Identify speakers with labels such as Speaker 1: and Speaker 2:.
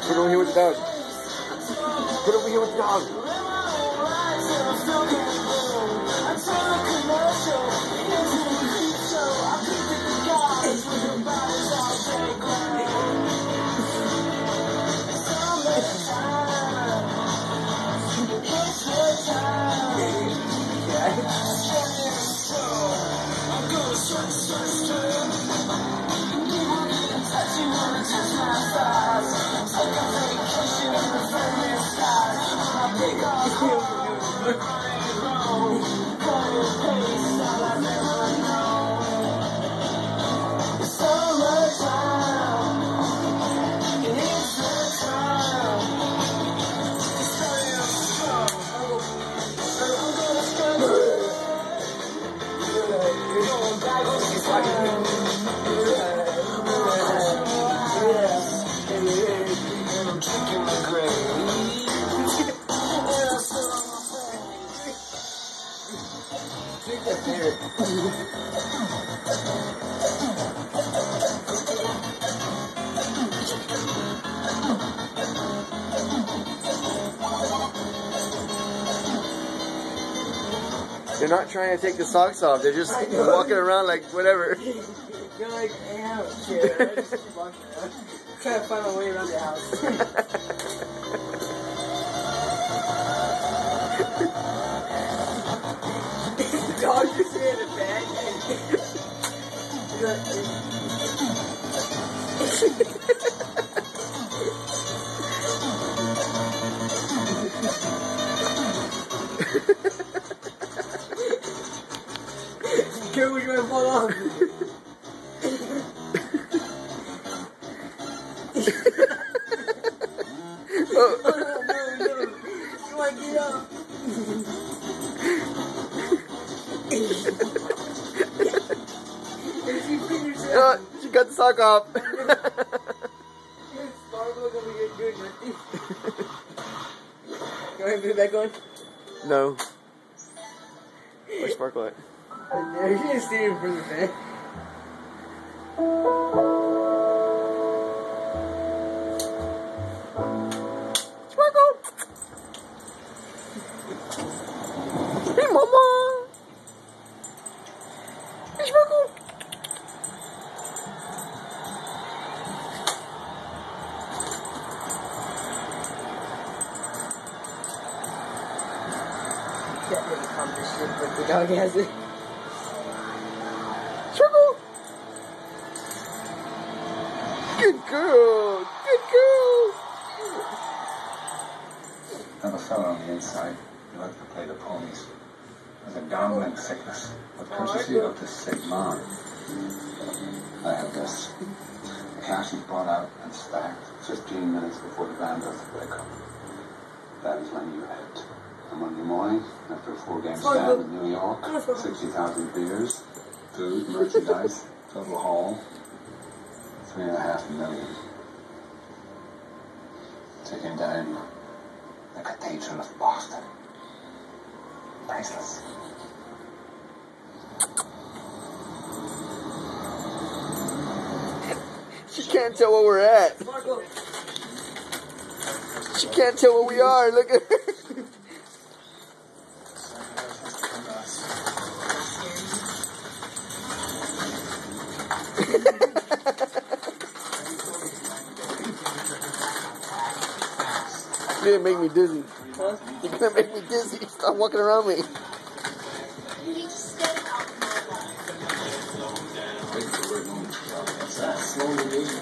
Speaker 1: Get over here with the dog. Get over here with the dog. They're not trying to take the socks off. They're just walking around like whatever.
Speaker 2: You're like, I don't care. I just keep walking around. Trying to find my way around the house. The dog just here in the bag. Careful, you're gonna fall off. Oh, no. You wanna get up?
Speaker 1: She got the sock off.
Speaker 2: Sparkle gonna get good, Matthew. You want to put it back on?
Speaker 1: No. Where's Sparkle at?
Speaker 2: There, you can see him from the back.
Speaker 1: Sparkle! Hey, Mama! Hey, Sparkle!
Speaker 2: Can't really accomplish it, but the dog has it.
Speaker 1: Sparkle! Good girl! Good girl!
Speaker 3: I have a fellow on the inside who likes to play the ponies. Has a gambling sickness, but courtesy of the sick man, I have this. The cash is brought out and stacked 15 minutes before the van does the break up. That is when you head. On Monday morning, after a 4-game stand in New York, 60,000 beers, food, merchandise, total haul, $3.5 million. Taking down the Cathedral of Boston. Priceless.
Speaker 1: She can't tell where we're at.
Speaker 2: Sparkle.
Speaker 1: She can't tell where we are. Look at her. You're gonna make me dizzy.
Speaker 2: Huh?
Speaker 1: You're gonna make me dizzy. Stop walking around me.
Speaker 2: Slowly.